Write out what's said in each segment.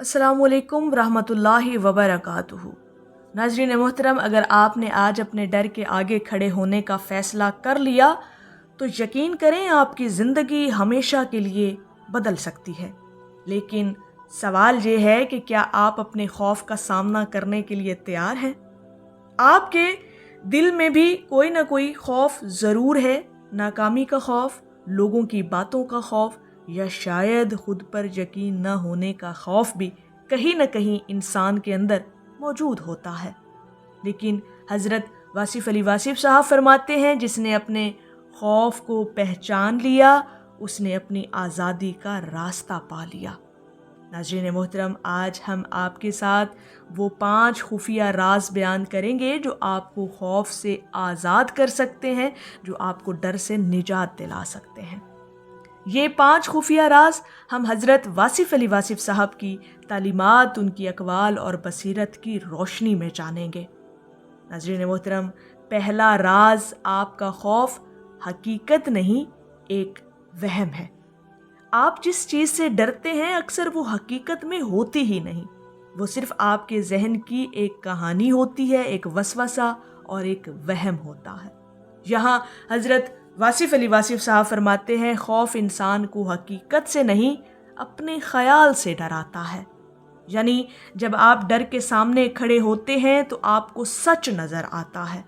अस्सलामु अलैकुम रहमतुल्लाहि वबरकातुहू। नाज़रीन मोहतरम, अगर आपने आज अपने डर के आगे खड़े होने का फ़ैसला कर लिया तो यकीन करें आपकी ज़िंदगी हमेशा के लिए बदल सकती है। लेकिन सवाल ये है कि क्या आप अपने खौफ का सामना करने के लिए तैयार हैं? आपके दिल में भी कोई ना कोई खौफ ज़रूर है, नाकामी का खौफ, लोगों की बातों का खौफ, या शायद खुद पर यकीन न होने का खौफ भी कहीं न कहीं इंसान के अंदर मौजूद होता है। लेकिन हज़रत वासिफ़ अली वासिफ़ साहब फरमाते हैं, जिसने अपने खौफ को पहचान लिया उसने अपनी आज़ादी का रास्ता पा लिया। नाज़रीन मोहतरम, आज हम आपके साथ वो 5 खुफिया राज बयान करेंगे जो आपको खौफ से आज़ाद कर सकते हैं, जो आपको डर से निजात दिला सकते हैं। ये 5 खुफिया राज हम हज़रत वासिफ़ अली वासिफ़ साहब की तालीमात, उनकी अक़वाल और बसीरत की रोशनी में जानेंगे। नाज़रीन मोहतरम, पहला राज आपका खौफ हकीकत नहीं, एक वहम है। आप जिस चीज़ से डरते हैं अक्सर वो हकीकत में होती ही नहीं, वो सिर्फ़ आपके जहन की एक कहानी होती है, एक वसवसा और एक वहम होता है। यहाँ हज़रत वासिफ़ अली वासिफ़ साहब फरमाते हैं, खौफ इंसान को हकीकत से नहीं अपने ख़याल से डराता है। यानी जब आप डर के सामने खड़े होते हैं तो आपको सच नज़र आता है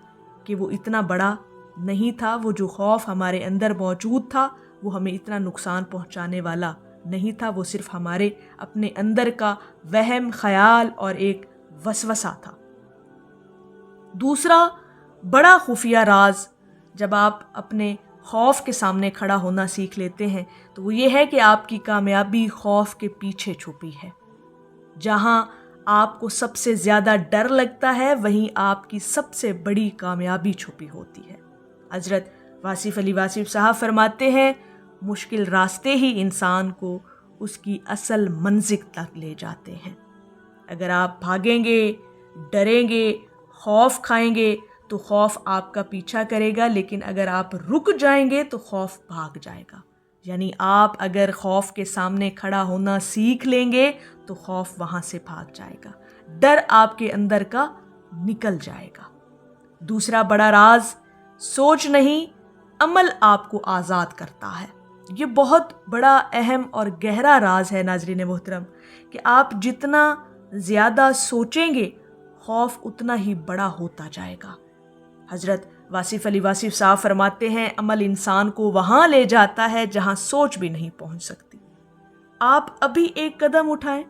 कि वो इतना बड़ा नहीं था, वो जो खौफ हमारे अंदर मौजूद था वो हमें इतना नुकसान पहुंचाने वाला नहीं था, वो सिर्फ हमारे अपने अंदर का वहम, ख्याल और एक वसवसा था। दूसरा बड़ा खुफिया राज जब आप अपने खौफ के सामने खड़ा होना सीख लेते हैं तो वो ये है कि आपकी कामयाबी खौफ के पीछे छुपी है। जहां आपको सबसे ज़्यादा डर लगता है वहीं आपकी सबसे बड़ी कामयाबी छुपी होती है। हज़रत वासिफ़ अली वासिफ़ साहब फरमाते हैं, मुश्किल रास्ते ही इंसान को उसकी असल मंजिल तक ले जाते हैं। अगर आप भागेंगे, डरेंगे, खौफ खाएंगे तो खौफ आपका पीछा करेगा, लेकिन अगर आप रुक जाएंगे तो खौफ भाग जाएगा। यानी आप अगर खौफ के सामने खड़ा होना सीख लेंगे तो खौफ वहाँ से भाग जाएगा, डर आपके अंदर का निकल जाएगा। दूसरा बड़ा राज सोच नहीं, अमल आपको आज़ाद करता है। ये बहुत बड़ा अहम और गहरा राज है नाज़रीन मोहतरम कि आप जितना ज़्यादा सोचेंगे खौफ उतना ही बड़ा होता जाएगा। हज़रत वासिफ़ अली वासिफ़ साहब फरमाते हैं, अमल इंसान को वहाँ ले जाता है जहाँ सोच भी नहीं पहुँच सकती। आप अभी एक कदम उठाएं,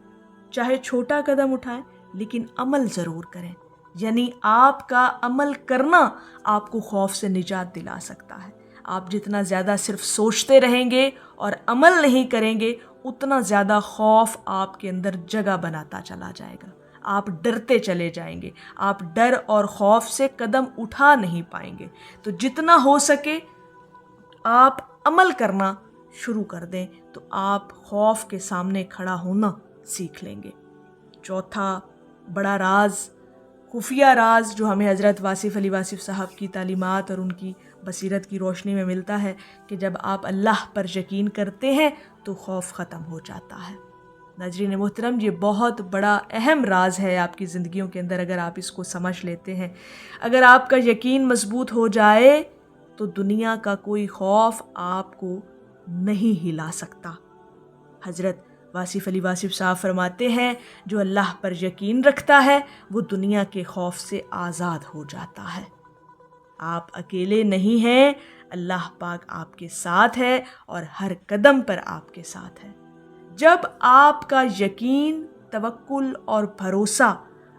चाहे छोटा कदम उठाएं, लेकिन अमल ज़रूर करें। यानी आपका अमल करना आपको खौफ से निजात दिला सकता है। आप जितना ज़्यादा सिर्फ सोचते रहेंगे और अमल नहीं करेंगे उतना ज़्यादा खौफ आपके अंदर जगह बनाता चला जाएगा। आप डरते चले जाएंगे, आप डर और खौफ से कदम उठा नहीं पाएंगे। तो जितना हो सके आप अमल करना शुरू कर दें तो आप खौफ के सामने खड़ा होना सीख लेंगे। चौथा बड़ा राज, खुफिया राज जो हमें हज़रत वासिफ़ अली वासिफ़ साहब की तालीमात और उनकी बसीरत की रोशनी में मिलता है कि जब आप अल्लाह पर यकीन करते हैं तो खौफ ख़त्म हो जाता है। नाज़रीन मोहतरम, ये बहुत बड़ा अहम राज है आपकी ज़िंदगियों के अंदर। अगर आप इसको समझ लेते हैं, अगर आपका यकीन मजबूत हो जाए तो दुनिया का कोई खौफ आपको नहीं हिला सकता। हज़रत वासिफ़ अली वासिफ़ साहब फरमाते हैं, जो अल्लाह पर यकीन रखता है वो दुनिया के खौफ से आज़ाद हो जाता है। आप अकेले नहीं हैं, अल्लाह पाक आपके साथ है और हर कदम पर आपके साथ है। जब आपका यकीन, तवक्कुल और भरोसा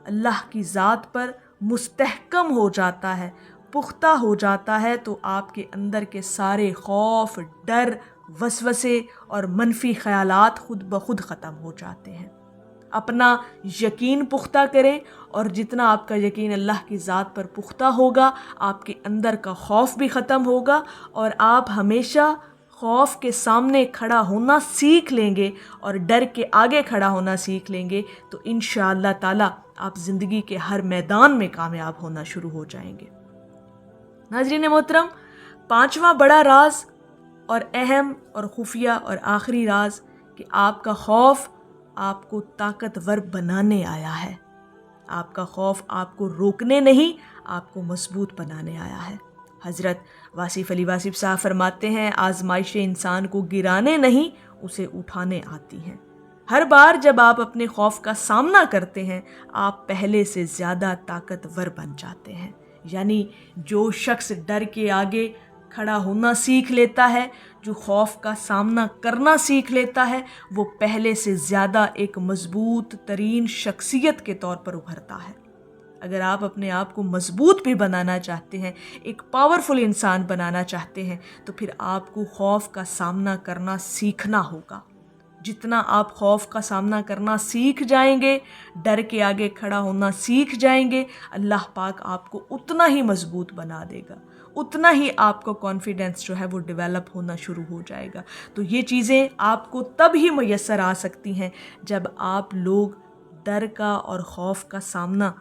अल्लाह की ज़ात पर मुस्तहकम हो जाता है, पुख्ता हो जाता है, तो आपके अंदर के सारे खौफ, डर, वसवसे और मनफी ख़यालात खुद ब खुद ख़त्म हो जाते हैं। अपना यकीन पुख्ता करें और जितना आपका यकीन अल्लाह की ज़ात पर पुख्ता होगा आपके अंदर का खौफ भी ख़त्म होगा और आप हमेशा खौफ के सामने खड़ा होना सीख लेंगे और डर के आगे खड़ा होना सीख लेंगे तो इंशाअल्लाह ताला आप ज़िंदगी के हर मैदान में कामयाब होना शुरू हो जाएंगे। नाज़रीन मोहतरम, पांचवा बड़ा राज और अहम और खुफिया और आखिरी राज कि आपका खौफ آپ کو طاقتور بنانے آیا ہے۔ آپ کا خوف آپ کو روکنے نہیں، آپ کو مضبوط بنانے آیا ہے۔ حضرت واصف علی واصف صاحب فرماتے ہیں آزمائشیں انسان کو گرانے نہیں اسے اٹھانے آتی ہیں۔ ہر بار جب آپ اپنے خوف کا سامنا کرتے ہیں آپ پہلے سے زیادہ طاقتور بن جاتے ہیں۔ یعنی جو شخص ڈر کے آگے کھڑا ہونا سیکھ لیتا ہے، جو خوف کا سامنا کرنا سیکھ لیتا ہے، وہ پہلے سے زیادہ ایک مضبوط ترین شخصیت کے طور پر ابھرتا ہے۔ اگر آپ اپنے آپ کو مضبوط بھی بنانا چاہتے ہیں، ایک پاورفل انسان بنانا چاہتے ہیں، تو پھر آپ کو خوف کا سامنا کرنا سیکھنا ہوگا۔ جتنا آپ خوف کا سامنا کرنا سیکھ جائیں گے، ڈر کے آگے کھڑا ہونا سیکھ جائیں گے، اللہ پاک آپ کو اتنا ہی مضبوط بنا دے گا، اتنا ہی آپ کو کانفیڈنس جو ہے وہ ڈیولپ ہونا شروع ہو جائے گا۔ تو یہ چیزیں آپ کو تب ہی میسر آ سکتی ہیں جب آپ لوگ ڈر کا اور خوف کا سامنا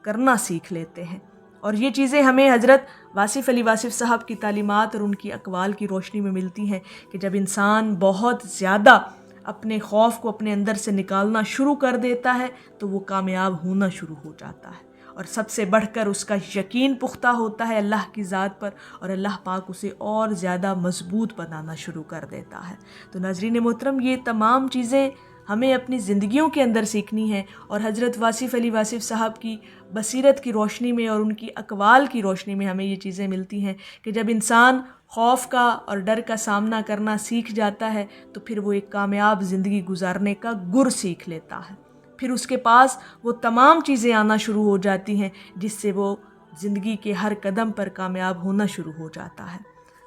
کرنا سیکھ لیتے ہیں۔ اور یہ چیزیں ہمیں حضرت واصف علی واصف صاحب کی تعلیمات اور ان کی اقوال کی روشنی میں ملتی ہیں کہ جب انسان بہت زیادہ اپنے خوف کو اپنے اندر سے نکالنا شروع کر دیتا ہے تو وہ کامیاب ہونا شروع ہو جاتا ہے، اور سب سے بڑھ کر اس کا یقین پختہ ہوتا ہے اللہ کی ذات پر، اور اللہ پاک اسے اور زیادہ مضبوط بنانا شروع کر دیتا ہے۔ تو ناظرین محترم، یہ تمام چیزیں ہمیں اپنی زندگیوں کے اندر سیکھنی ہیں، اور حضرت واصف علی واصف صاحب کی بصیرت کی روشنی میں اور ان کی اقوال کی روشنی میں ہمیں یہ چیزیں ملتی ہیں کہ جب انسان خوف کا اور ڈر کا سامنا کرنا سیکھ جاتا ہے تو پھر وہ ایک کامیاب زندگی گزارنے کا گر سیکھ لیتا ہے۔ پھر اس کے پاس وہ تمام چیزیں آنا شروع ہو جاتی ہیں جس سے وہ زندگی کے ہر قدم پر کامیاب ہونا شروع ہو جاتا ہے۔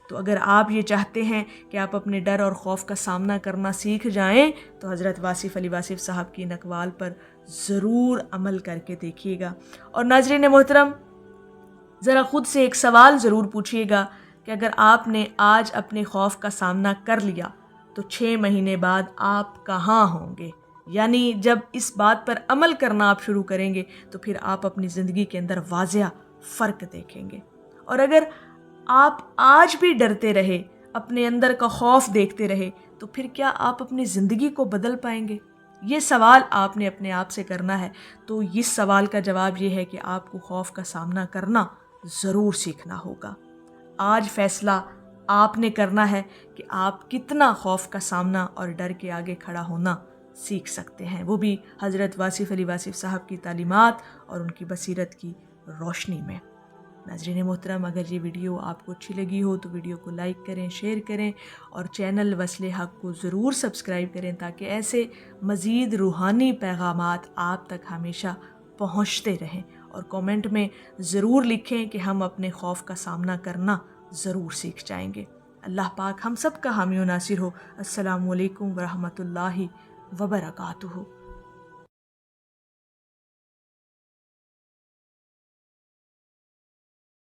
تو اگر آپ یہ چاہتے ہیں کہ آپ اپنے ڈر اور خوف کا سامنا کرنا سیکھ جائیں تو حضرت واصف علی واصف صاحب کی ان اقوال پر ضرور عمل کر کے دیکھیے گا۔ اور ناظرین محترم، ذرا خود سے ایک سوال ضرور پوچھیے گا کہ اگر آپ نے آج اپنے خوف کا سامنا کر لیا تو 6 مہینے بعد آپ کہاں ہوں گے؟ یعنی جب اس بات پر عمل کرنا آپ شروع کریں گے تو پھر آپ اپنی زندگی کے اندر واضح فرق دیکھیں گے۔ اور اگر آپ آج بھی ڈرتے رہے، اپنے اندر کا خوف دیکھتے رہے، تو پھر کیا آپ اپنی زندگی کو بدل پائیں گے؟ یہ سوال آپ نے اپنے آپ سے کرنا ہے۔ تو اس سوال کا جواب یہ ہے کہ آپ کو خوف کا سامنا کرنا ضرور سیکھنا ہوگا۔ آج فیصلہ آپ نے کرنا ہے کہ آپ کتنا خوف کا سامنا اور ڈر کے آگے کھڑا ہونا سیکھ سکتے ہیں، وہ بھی حضرت واصف علی واصف صاحب کی تعلیمات اور ان کی بصیرت کی روشنی میں۔ ناظرین محترم، اگر یہ ویڈیو آپ کو اچھی لگی ہو تو ویڈیو کو لائک کریں، شیئر کریں، اور چینل وصل حق کو ضرور سبسکرائب کریں تاکہ ایسے مزید روحانی پیغامات آپ تک ہمیشہ پہنچتے رہیں۔ اور کومنٹ میں ضرور لکھیں کہ ہم اپنے خوف کا سامنا کرنا ضرور سیکھ جائیں گے۔ اللہ پاک ہم سب کا حامی و ناصر ہو۔ السلام علیکم ورحمۃ اللہ وبرکاتہ۔